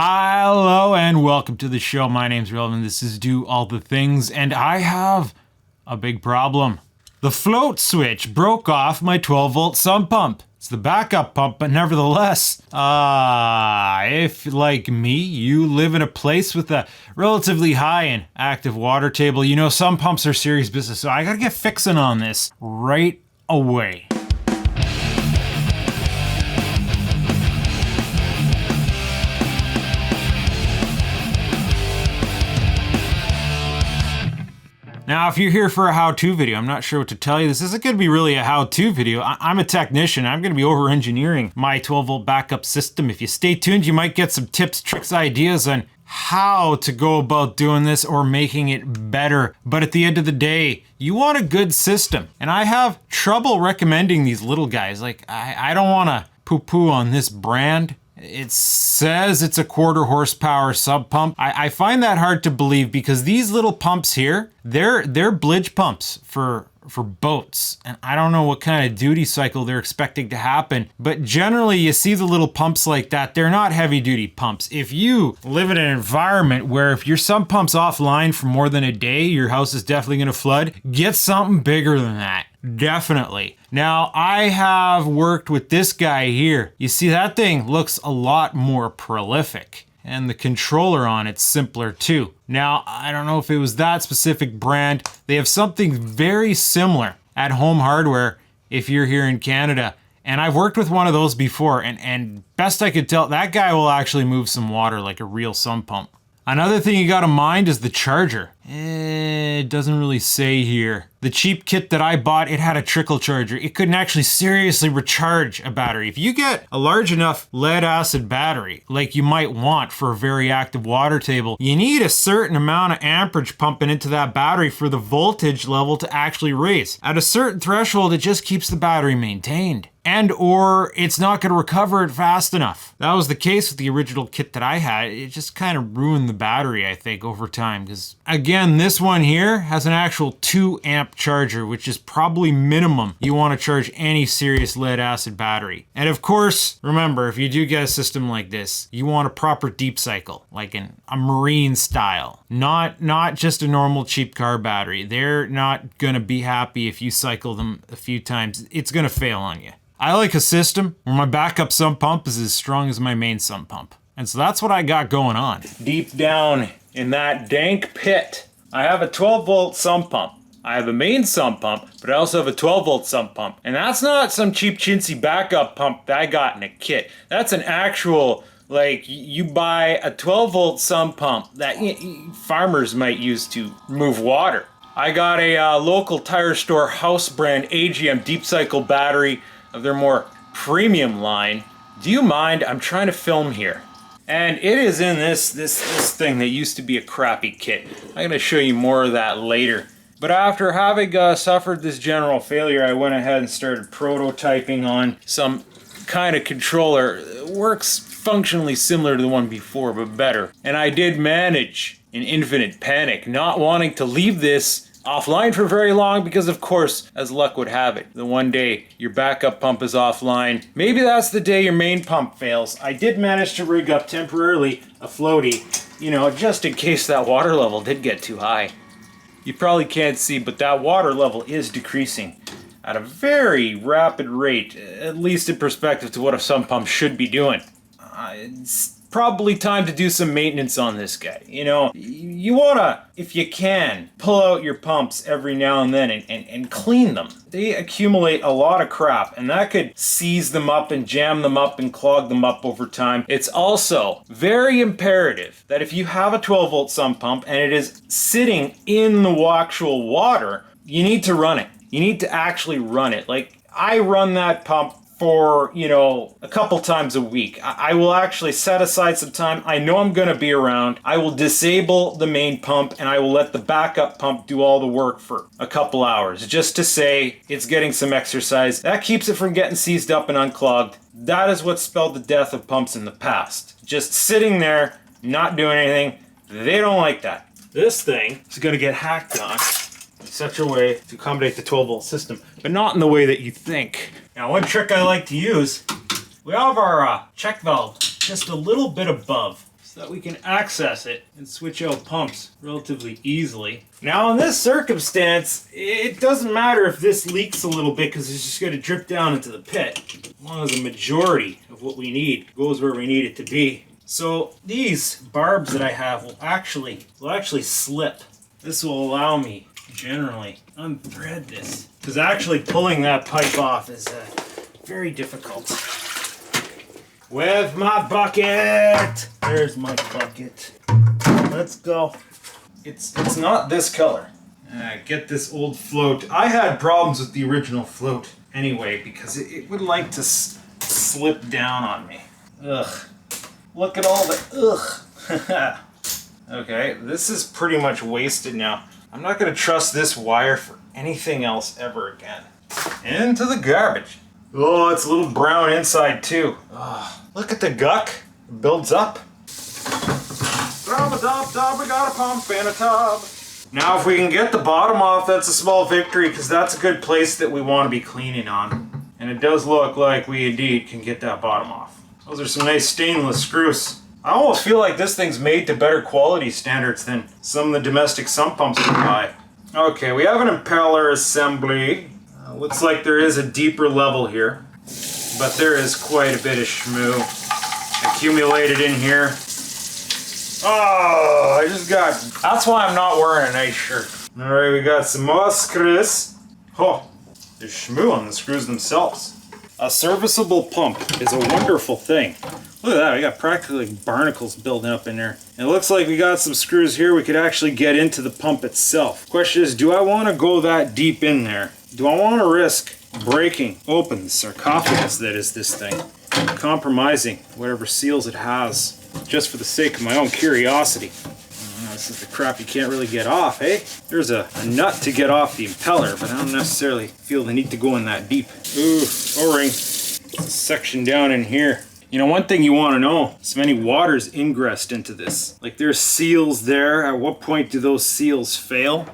Hello and welcome to the show. My name's Relevant. This is Do All the Things, and I have a big problem. The float switch broke off my 12-volt sump pump. It's the backup pump, but nevertheless, if like me, you live in a place with a relatively high and active water table, you know some pumps are serious business, so I gotta get fixing on this right away. Now, if you're here for a how-to video, I'm not sure what to tell you. This isn't going to be really a how-to video. I'm a technician. I'm going to be over-engineering my 12-volt backup system. If you stay tuned, you might get some tips, tricks, ideas on how to go about doing this or making it better. But at the end of the day, you want a good system. And I have trouble recommending these little guys. Like, I don't want to poo-poo on this brand. It says it's a 1/4 horsepower sub pump. I find that hard to believe because these little pumps here, they're blidge pumps for boats. And I don't know what kind of duty cycle they're expecting to happen, but generally you see the little pumps like that, they're not heavy duty pumps. If you live in an environment where if your sump pump's offline for more than a day, your house is definitely gonna flood, get something bigger than that. Definitely. Now, I have worked with this guy here. You see, that thing looks a lot more prolific. And the controller on it's simpler too. Now, I don't know if it was that specific brand. They have something very similar at Home Hardware if you're here in Canada. And I've worked with one of those before, and best I could tell, that guy will actually move some water like a real sump pump. Another thing you gotta mind is the charger. It doesn't really say here. The cheap kit that I bought, it had a trickle charger. It couldn't actually seriously recharge a battery. If you get a large enough lead acid battery, like you might want for a very active water table, you need a certain amount of amperage pumping into that battery for the voltage level to actually raise. At a certain threshold, it just keeps the battery maintained. And or it's not going to recover it fast enough. That was the case with the original kit that I had. It just kind of ruined the battery, I think, over time. Because again, this one here has an actual 2 amp charger, which is probably minimum you want to charge any serious lead acid battery. And of course, remember, if you do get a system like this, you want a proper deep cycle, like a marine style, not just a normal cheap car battery. They're not going to be happy if you cycle them a few times. It's going to fail on you. I like a system where my backup sump pump is as strong as my main sump pump. And so that's what I got going on. Deep down in that dank pit, I have a 12-volt sump pump. I have a main sump pump, but I also have a 12-volt sump pump. And that's not some cheap chintzy backup pump that I got in a kit. That's an actual, like, you buy a 12-volt sump pump that farmers might use to move water. I got a local tire store house brand AGM deep cycle battery of their more premium line. Do you mind? I'm trying to film here. And it is in this thing that used to be a crappy kit. I'm going to show you more of that later. But after having suffered this general failure, I went ahead and started prototyping on some kind of controller. It works functionally similar to the one before, but better. And I did manage, in infinite panic, not wanting to leave this offline for very long because, of course, as luck would have it, the one day your backup pump is offline, maybe that's the day your main pump fails. I did manage to rig up temporarily a floaty, you know, just in case that water level did get too high. You probably can't see, but that water level is decreasing at a very rapid rate, at least in perspective to what a sump pump should be doing. It's probably time to do some maintenance on this guy. You know, you wanna, if you can, pull out your pumps every now and then and clean them. They accumulate a lot of crap, and that could seize them up and jam them up and clog them up over time. It's also very imperative that if you have a 12-volt sump pump and it is sitting in the actual water, you need to run it. You need to actually run it. Like, I run that pump for, you know, a couple times a week. I will actually set aside some time. I know I'm going to be around. I will disable the main pump and I will let the backup pump do all the work for a couple hours just to say it's getting some exercise. That keeps it from getting seized up and unclogged. That is what spelled the death of pumps in the past. Just sitting there, not doing anything. They don't like that. This thing is going to get hacked on in such a way to accommodate the 12-volt system, but not in the way that you think. Now, one trick I like to use, we have our check valve just a little bit above. So so that we can access it and switch out pumps relatively easily. Now in this circumstance, it doesn't matter if this leaks a little bit because it's just going to drip down into the pit. As long as the majority of what we need goes where we need it to be. So these barbs that I have will actually slip. This will allow me generally unthread this, because actually pulling that pipe off is very difficult. With my bucket! There's my bucket. Let's go. It's not this color. Get this old float. I had problems with the original float anyway, because it would like to slip down on me. Ugh. Look at all the ugh. Okay, this is pretty much wasted now. I'm not going to trust this wire for anything else ever again. Into the garbage. Oh, it's a little brown inside too. Oh, look at the guck. It builds up. From a tub, we got a pump and a tub. Now if we can get the bottom off, that's a small victory, because that's a good place that we want to be cleaning on. And it does look like we indeed can get that bottom off. Those are some nice stainless screws. I almost feel like this thing's made to better quality standards than some of the domestic sump pumps we buy. Okay, we have an impeller assembly. Looks like there is a deeper level here, but there is quite a bit of shmoo accumulated in here. Oh, that's why I'm not wearing a nice shirt. All right, we got some more screws. Oh, there's shmoo on the screws themselves. A serviceable pump is a wonderful thing. Look at that, we got practically barnacles building up in there. And it looks like we got some screws here we could actually get into the pump itself. Question is, do I want to go that deep in there? Do I want to risk breaking open the sarcophagus that is this thing? Compromising whatever seals it has, just for the sake of my own curiosity. This is the crap you can't really get off, eh? There's a nut to get off the impeller, but I don't necessarily feel the need to go in that deep. Ooh, O-ring. There's a section down in here. You know, one thing you want to know is if any water's ingressed into this. Like there's seals there. At what point do those seals fail?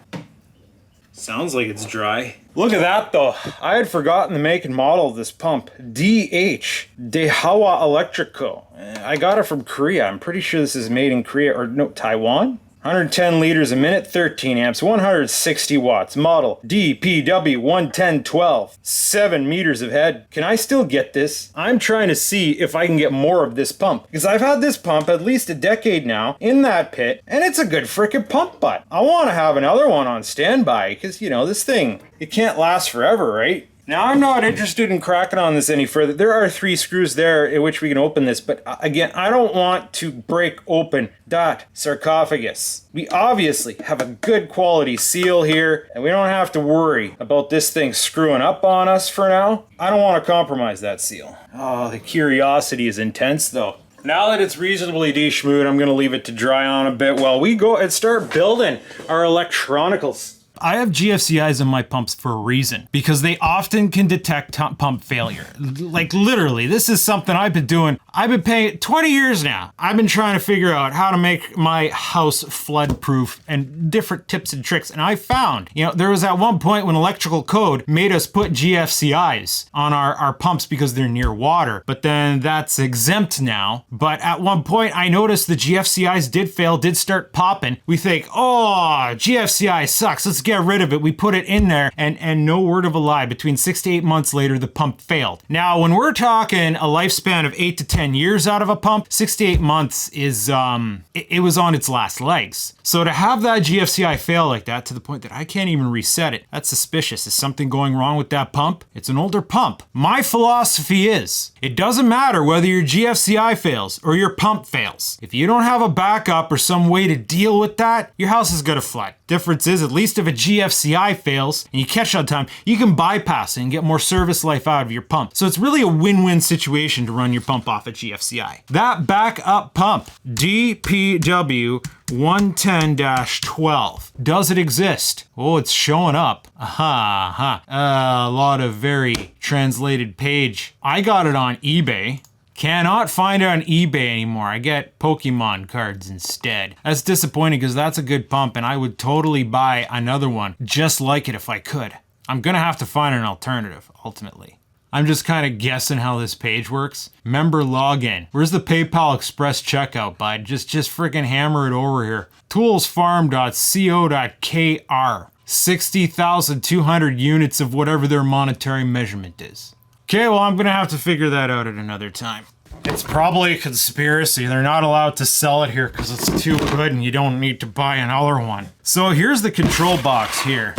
Sounds like it's dry. Look at that though. I had forgotten the make and model of this pump. DH, Dehawa Electrico. I got it from Korea. I'm pretty sure this is made in Korea, or no, Taiwan? 110 liters a minute, 13 amps, 160 watts. Model DPW11012. 7 meters of head. Can I still get this? I'm trying to see if I can get more of this pump, because I've had this pump at least a decade now in that pit, and it's a good frickin' pump butt. I want to have another one on standby, because, you know, this thing, it can't last forever, right? Now, I'm not interested in cracking on this any further. There are 3 screws there in which we can open this, but again, I don't want to break open that sarcophagus. We obviously have a good quality seal here, and we don't have to worry about this thing screwing up on us for now. I don't want to compromise that seal. Oh, the curiosity is intense though. Now that it's reasonably de-schmoed, I'm going to leave it to dry on a bit while we go and start building our electronicals. I have GFCIs in my pumps for a reason, because they often can detect pump failure. Like literally, this is something I've been doing. I've been paying 20 years now. I've been trying to figure out how to make my house flood proof and different tips and tricks. And I found, you know, there was at one point when electrical code made us put GFCIs on our pumps because they're near water, but then that's exempt now. But at one point I noticed the GFCIs did fail, did start popping. We think, oh, GFCI sucks. Let's get rid of it. We put it in there, and no word of a lie, between 6 to 8 months later, the pump failed. Now, when we're talking a lifespan of 8 to 10 years out of a pump, 6 to 8 months is, it was on its last legs. So to have that GFCI fail like that to the point that I can't even reset it, that's suspicious. Is something going wrong with that pump? It's an older pump. My philosophy is, it doesn't matter whether your GFCI fails or your pump fails. If you don't have a backup or some way to deal with that, your house is gonna flood. Difference is, at least if a GFCI fails and you catch it on time, you can bypass it and get more service life out of your pump. So it's really a win-win situation to run your pump off a GFCI. That backup pump, DPW 110-12. Does it exist? Oh, it's showing up. A lot of very translated page. I got it on eBay. Cannot find it on eBay anymore. I get Pokemon cards instead. That's disappointing because that's a good pump and I would totally buy another one just like it if I could. I'm gonna have to find an alternative, ultimately. I'm just kind of guessing how this page works. Member login. Where's the PayPal Express checkout, bud? Just freaking hammer it over here. Toolsfarm.co.kr. 60,200 units of whatever their monetary measurement is. Okay, well, I'm gonna have to figure that out at another time. It's probably a conspiracy. They're not allowed to sell it here because it's too good and you don't need to buy another one. So here's the control box here.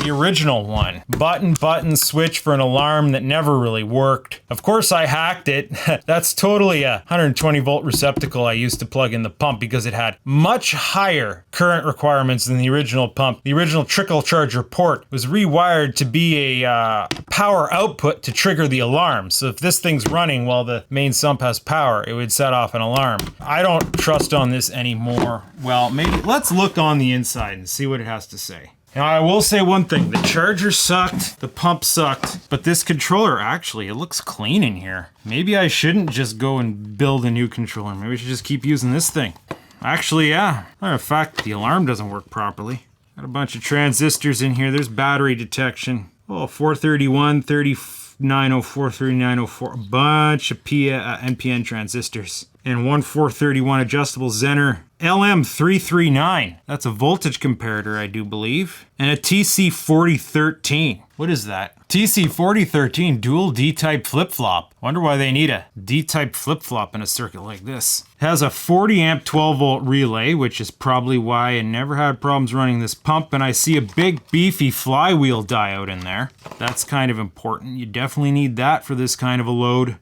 The original one. Button, switch for an alarm that never really worked. Of course I hacked it. That's totally a 120 volt receptacle I used to plug in the pump because it had much higher current requirements than the original pump. The original trickle charger port was rewired to be a power output to trigger the alarm. So if this thing's running while the main sump has power, it would set off an alarm. I don't trust on this anymore. Well, maybe let's look on the inside and see what it has to say. Now, I will say one thing, the charger sucked, the pump sucked, but this controller, actually, it looks clean in here. Maybe I shouldn't just go and build a new controller. Maybe I should just keep using this thing. Actually, yeah. Matter of fact, the alarm doesn't work properly. Got a bunch of transistors in here. There's battery detection. Oh, 431, 3904, 3904. A bunch of NPN transistors. And one 431 adjustable Zener LM339. That's a voltage comparator, I do believe. And a TC4013. What is that? TC4013 dual D-type flip-flop. Wonder why they need a D-type flip-flop in a circuit like this. It has a 40 amp 12 volt relay, which is probably why I never had problems running this pump. And I see a big beefy flywheel diode in there. That's kind of important. You definitely need that for this kind of a load.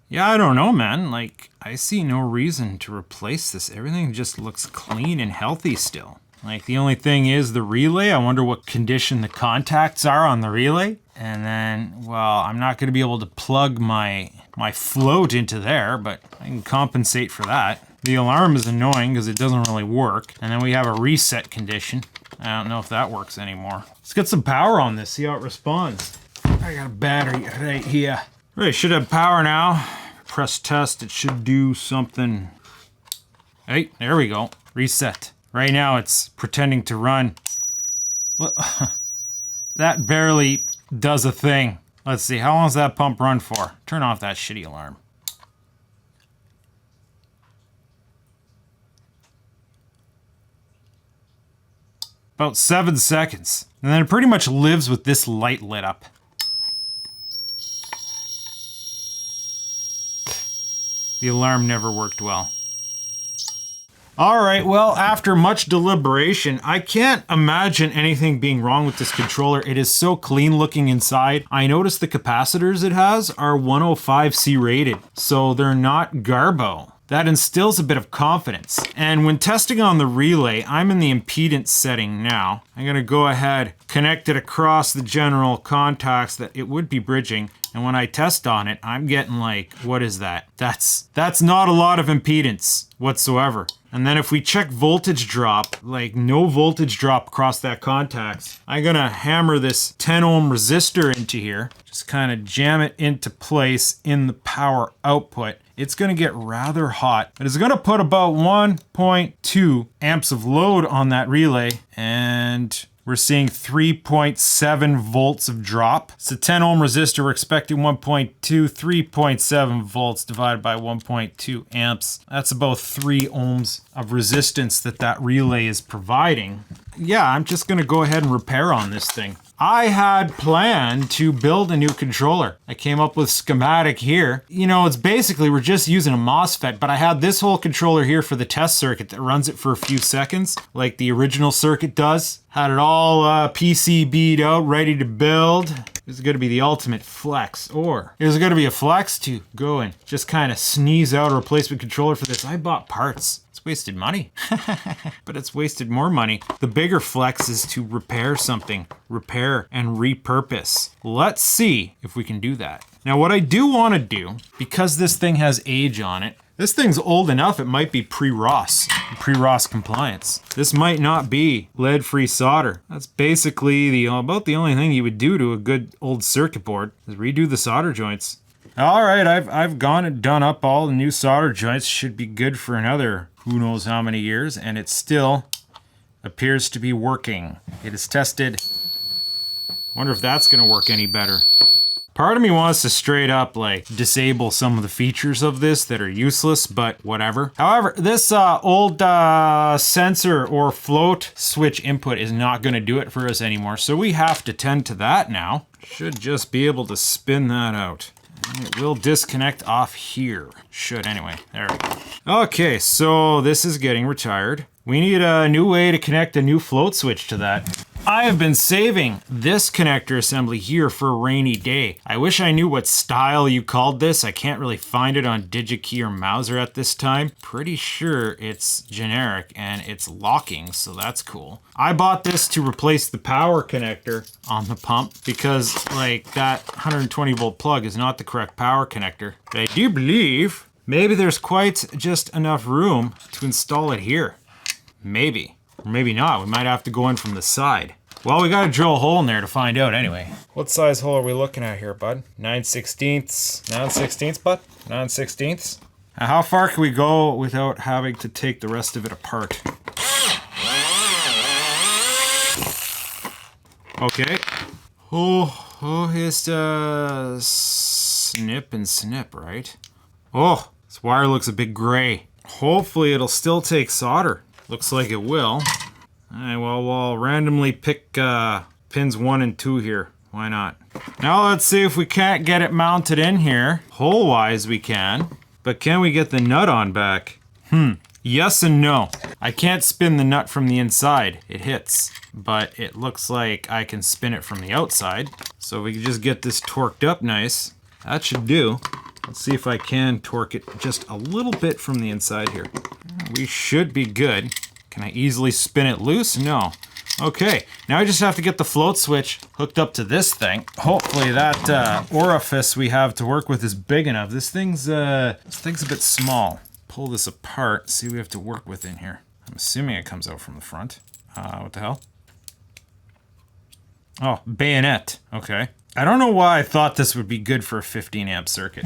Yeah, I don't know, man. Like, I see no reason to replace this. Everything just looks clean and healthy still. Like, the only thing is the relay. I wonder what condition the contacts are on the relay. And then, well, I'm not going to be able to plug my float into there, but I can compensate for that. The alarm is annoying because it doesn't really work. And then we have a reset condition. I don't know if that works anymore. Let's get some power on this, see how it responds. I got a battery right here. Right, should have power now. Press test, it should do something. Hey, there we go. Reset. Right now it's pretending to run. That barely does a thing. Let's see, how long does that pump run for? Turn off that shitty alarm. About 7 seconds. And then it pretty much lives with this light lit up. The alarm never worked well. All right, well, after much deliberation, I can't imagine anything being wrong with this controller. It is so clean looking inside. I noticed the capacitors it has are 105C rated, so they're not Garbo. That instills a bit of confidence. And when testing on the relay, I'm in the impedance setting now. I'm gonna go ahead, connect it across the general contacts that it would be bridging. And when I test on it, I'm getting like, what is that? That's not a lot of impedance whatsoever. And then if we check voltage drop, like no voltage drop across that contacts, I'm gonna hammer this 10 ohm resistor into here, just kind of jam it into place in the power output. It's gonna get rather hot, but it's gonna put about 1.2 amps of load on that relay, and we're seeing 3.7 volts of drop. It's a 10 ohm resistor, we're expecting 1.2, 3.7 volts divided by 1.2 amps. That's about 3 ohms of resistance that relay is providing. Yeah, I'm just gonna go ahead and repair on this thing. I had planned to build a new controller. I came up with schematic here. You know, it's basically, we're just using a MOSFET, but I had this whole controller here for the test circuit that runs it for a few seconds, like the original circuit does. Had it all PCB'd out, ready to build. This is gonna be the ultimate flex, or is it gonna be a flex to go and just kind of sneeze out a replacement controller for this? I bought parts. Wasted money, but it's wasted more money. The bigger flex is to repair something, repair and repurpose. Let's see if we can do that. Now, what I do want to do, because this thing has age on it, this thing's old enough, it might be pre-ROS compliance. This might not be lead-free solder. That's basically about the only thing you would do to a good old circuit board, is redo the solder joints. All right, I've gone and done up all the new solder joints. Should be good for another who knows how many years, and it still appears to be working. It is tested. Wonder if that's gonna work any better. Part of me wants to straight up like disable some of the features of this that are useless, but whatever. However, this old sensor or float switch input is not going to do it for us anymore, so we have to tend to that now. Should just be able to spin that out. It will disconnect off here. Should anyway. There we go. Okay, so this is getting retired. We need a new way to connect a new float switch to that. I have been saving this connector assembly here for a rainy day. I wish I knew what style you called this. I can't really find it on DigiKey or Mouser at this time. Pretty sure it's generic and it's locking, so that's cool. I bought this to replace the power connector on the pump because like that 120 volt plug is not the correct power connector. But I do believe maybe there's quite just enough room to install it here. Maybe. Or maybe not. We might have to go in from the side. Well, we gotta drill a hole in there to find out anyway. What size hole are we looking at here, bud? 9/16ths. 9/16ths, bud? 9/16ths. Now, how far can we go without having to take the rest of it apart? Okay. Oh, it's snip and snip, right? Oh, this wire looks a bit gray. Hopefully it'll still take solder. Looks like it will. Alright, well, we'll randomly pick pins 1 and 2 here. Why not? Now let's see if we can't get it mounted in here. Hole-wise we can. But can we get the nut on back? Yes and no. I can't spin the nut from the inside. It hits. But it looks like I can spin it from the outside. So we can just get this torqued up nice. That should do. Let's see if I can torque it just a little bit from the inside here. We should be good. Can I easily spin it loose? No. Okay, now I just have to get the float switch hooked up to this thing. Hopefully that orifice we have to work with is big enough. This thing's a bit small. Pull this apart, see what we have to work with in here. I'm assuming it comes out from the front. What the hell? Oh, bayonet. Okay. I don't know why I thought this would be good for a 15 amp circuit.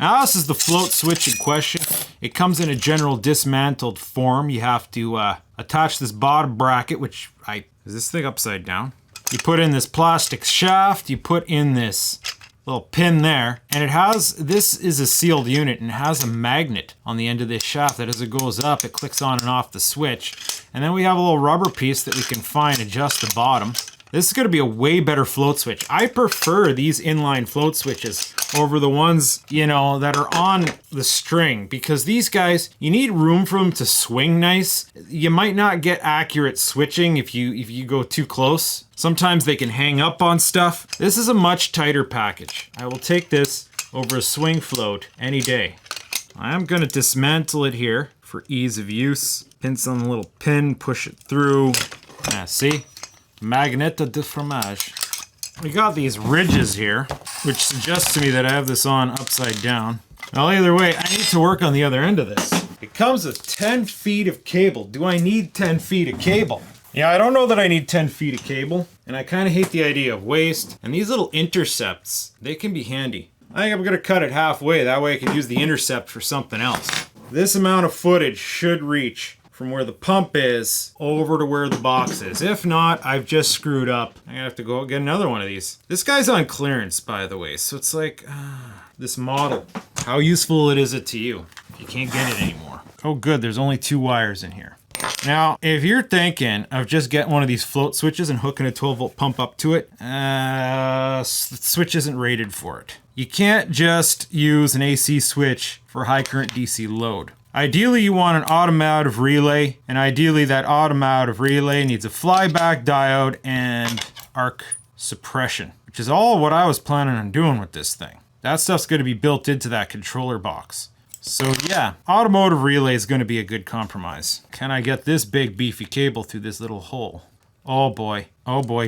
Now this is the float switch in question. It comes in a general dismantled form. You have to attach this bottom bracket, which is this thing upside down? You put in this plastic shaft, you put in this little pin there, and this is a sealed unit and it has a magnet on the end of this shaft that as it goes up, it clicks on and off the switch. And then we have a little rubber piece that we can fine adjust the bottom. This is going to be a way better float switch. I prefer these inline float switches over the ones, you know, that are on the string, because these guys, you need room for them to swing nice. You might not get accurate switching if you go too close. Sometimes they can hang up on stuff. This is a much tighter package. I will take this over a swing float any day. I am going to dismantle it here for ease of use. Pinch on the little pin, push it through. See? Magneta de fromage. We got these ridges here, which suggests to me that I have this on upside down. Well, either way, I need to work on the other end of this. It comes with 10 feet of cable. Do I need 10 feet of cable? Yeah, I don't know that I need 10 feet of cable, and I kind of hate the idea of waste. And these little intercepts, they can be handy. I think I'm gonna cut it halfway, that way I can use the intercept for something else. This amount of footage should reach from where the pump is over to where the box is. If not, I've just screwed up. I'm gonna have to go get another one of these. This guy's on clearance, by the way, so it's like, this model. How useful is it to you if you can't get it anymore? Oh good, there's only 2 wires in here. Now, if you're thinking of just getting one of these float switches and hooking a 12 volt pump up to it, the switch isn't rated for it. You can't just use an AC switch for high current DC load. Ideally, you want an automotive relay, and ideally that automotive relay needs a flyback diode and arc suppression, which is all what I was planning on doing with this thing. That stuff's going to be built into that controller box. So yeah, automotive relay is going to be a good compromise. Can I get this big beefy cable through this little hole? Oh boy,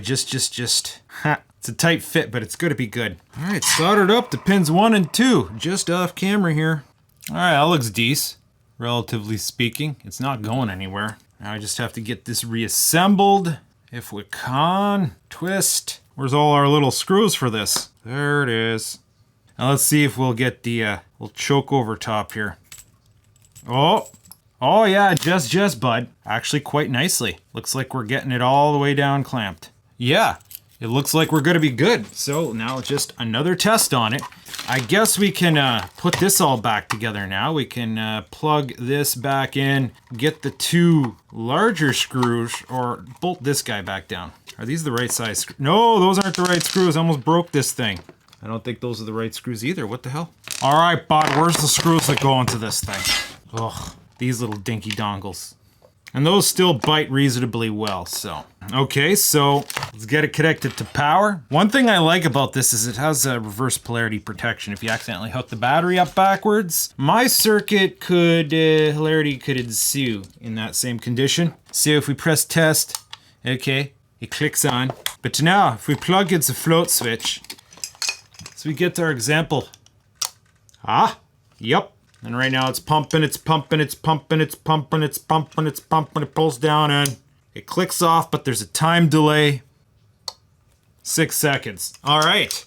just. Ha. It's a tight fit, but it's going to be good. All right, soldered up to pins 1 and 2, just off camera here. All right, that looks decent. Relatively speaking, it's not going anywhere. Now I just have to get this reassembled. If we can, twist. Where's all our little screws for this? There it is. Now let's see if we'll get the little choke over top here. Oh yeah, just bud. Actually quite nicely. Looks like we're getting it all the way down clamped. Yeah, It looks like we're gonna be good. So now just another test on it. I guess we can put this all back together now. We can plug this back in, get the two larger screws, or bolt this guy back down. Are these the right size screws? No, those aren't the right screws. I almost broke this thing. I don't think those are the right screws either. What the hell? All right, bot, where's the screws that go into this thing? Ugh, these little dinky dongles. And those still bite reasonably well, so. Okay, so let's get it connected to power. One thing I like about this is it has a reverse polarity protection. If you accidentally hook the battery up backwards, my circuit could, hilarity could ensue in that same condition. So if we press test, okay, it clicks on. But now, if we plug in the float switch, so we get to our example. Ah, yep. And right now it's pumping, it's pumping, it's pumping, it's pumping, it's pumping, it's pumping, it pulls down and it clicks off, but there's a time delay. 6 seconds. All right.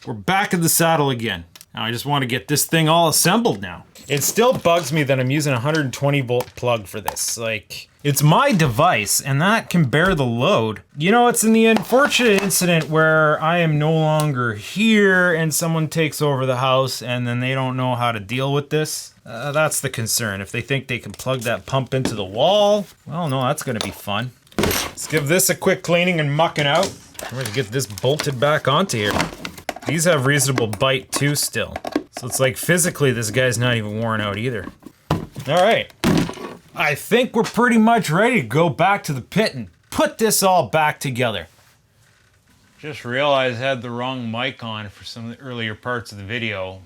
We're back in the saddle again. Now I just want to get this thing all assembled now. It still bugs me that I'm using a 120 volt plug for this. Like, it's my device and that can bear the load. You know, it's in the unfortunate incident where I am no longer here and someone takes over the house and then they don't know how to deal with this. That's the concern. If they think they can plug that pump into the wall, well, no, that's gonna be fun. Let's give this a quick cleaning and mucking out. I'm gonna get this bolted back onto here. These have reasonable bite too still. So it's like physically this guy's not even worn out either. All right. I think we're pretty much ready to go back to the pit and put this all back together. Just realized I had the wrong mic on for some of the earlier parts of the video.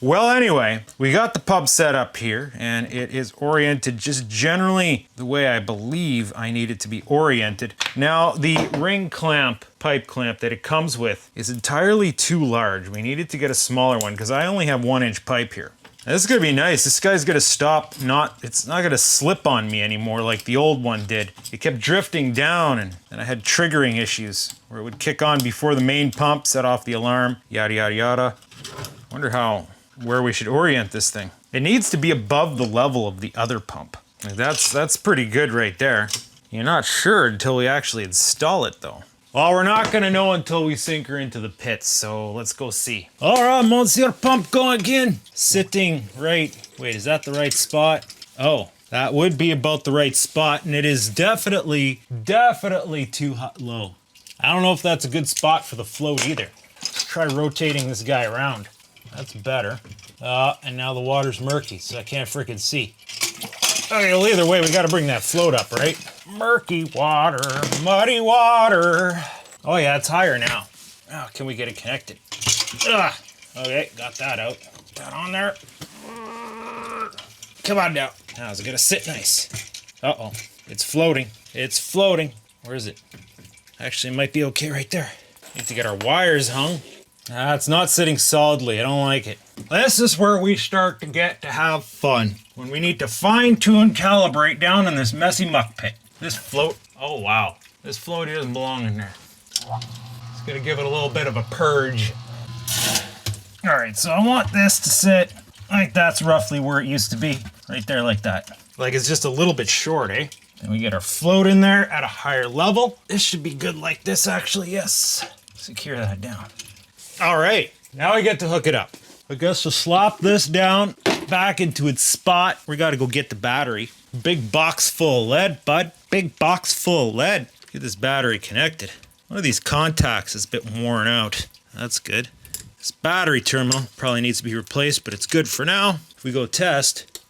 Well, anyway, we got the pump set up here and it is oriented just generally the way I believe I need it to be oriented. Now, the ring clamp, pipe clamp that it comes with is entirely too large. We needed to get a smaller one because I only have 1-inch pipe here. Now, this is gonna be nice. This guy's gonna stop, it's not gonna slip on me anymore like the old one did. It kept drifting down and I had triggering issues where it would kick on before the main pump, set off the alarm, yada, yada, yada. Wonder where we should orient this thing. It needs to be above the level of the other pump. Like that's pretty good right there. You're not sure until we actually install it though. Well, we're not gonna know until we sink her into the pits, so let's go see. All right, Monsieur Pump, go again. Sitting right, wait, is that the right spot? Oh, that would be about the right spot, and it is definitely too low. I don't know if that's a good spot for the float either. Let's try rotating this guy around. That's better. And now the water's murky, so I can't freaking see. Okay, well, either way, we gotta bring that float up, right? Murky water, muddy water. Oh yeah, it's higher now. Oh, can we get it connected? Ugh. Okay, got that out. Put that on there. Come on now. Now is it gonna sit nice? Uh-oh, it's floating. It's floating. Where is it? Actually, it might be okay right there. Need to get our wires hung. It's not sitting solidly. I don't like it. This is where we start to get to have fun. When we need to fine-tune, calibrate down in this messy muck pit. This float, oh wow. This float doesn't belong in there. It's gonna give it a little bit of a purge. All right, so I want this to sit like that's roughly where it used to be. Right there like that. Like it's just a little bit short, eh? Then we get our float in there at a higher level. This should be good like this actually, yes. Secure that down. All right, now we get to hook it up. I guess we'll slop this down back into its spot. We gotta go get the battery. Big box full of lead, bud. Big box full of lead. Get this battery connected. One of these contacts is a bit worn out. That's good. This battery terminal probably needs to be replaced, but it's good for now. If we go test,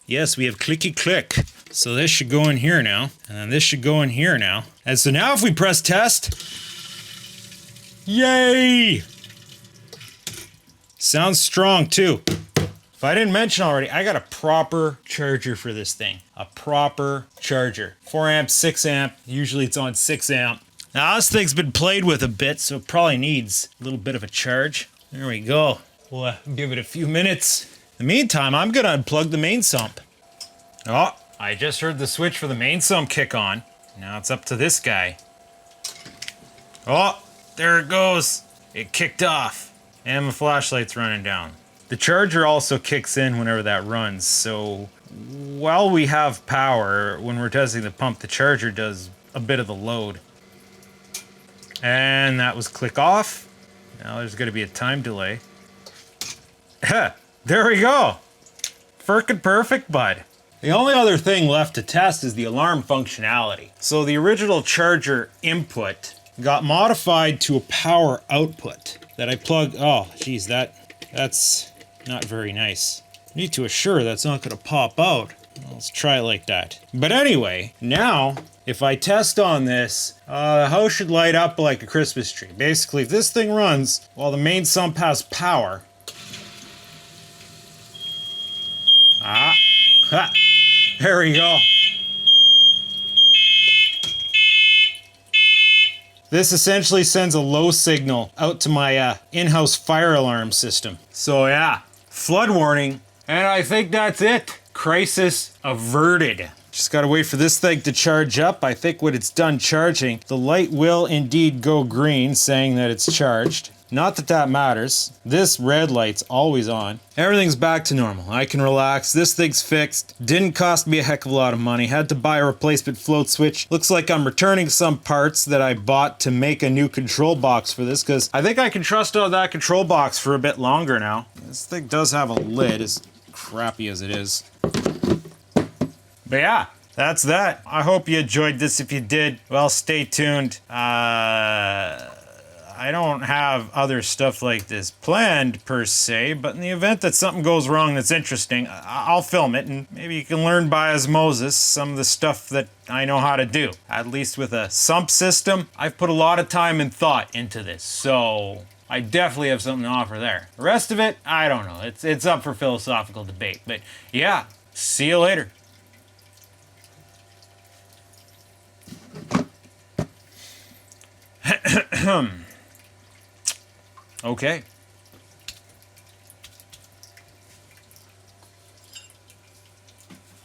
yes, we have clicky click. So this should go in here now, and then this should go in here now. And so now if we press test, yay! Sounds strong too. If I didn't mention already, I got a proper charger for this thing. A proper charger. 4 amp, 6 amp. Usually it's on 6 amp. Now this thing's been played with a bit, so it probably needs a little bit of a charge. There we go. We'll give it a few minutes. In the meantime, I'm gonna unplug the main sump. Oh, I just heard the switch for the main sump kick on. Now it's up to this guy. Oh, there it goes. It kicked off. And my flashlight's running down. The charger also kicks in whenever that runs, so while we have power, when we're testing the pump, the charger does a bit of the load. And that was click off. Now there's going to be a time delay. There we go. Frickin' perfect, bud. The only other thing left to test is the alarm functionality. So the original charger input got modified to a power output that I plug. Oh, geez, that's not very nice. I need to assure that's not going to pop out. Let's try it like that. But anyway, now if I test on this, the house should light up like a Christmas tree. Basically, if this thing runs while the main sump has power. There we go. This essentially sends a low signal out to my in-house fire alarm system. So yeah, flood warning. And I think that's it. Crisis averted. Just gotta wait for this thing to charge up. I think when it's done charging, the light will indeed go green, saying that it's charged. Not that that matters. This red light's always on. Everything's back to normal. I can relax. This thing's fixed. Didn't cost me a heck of a lot of money. Had to buy a replacement float switch. Looks like I'm returning some parts that I bought to make a new control box for this, because I think I can trust on that control box for a bit longer now. This thing does have a lid, as crappy as it is. But yeah, that's that. I hope you enjoyed this. If you did, well, stay tuned. I don't have other stuff like this planned per se, but in the event that something goes wrong that's interesting, I'll film it, and maybe you can learn by osmosis some of the stuff that I know how to do. At least with a sump system, I've put a lot of time and thought into this, so I definitely have something to offer there. The rest of it, I don't know. It's up for philosophical debate, but yeah, see you later. Okay.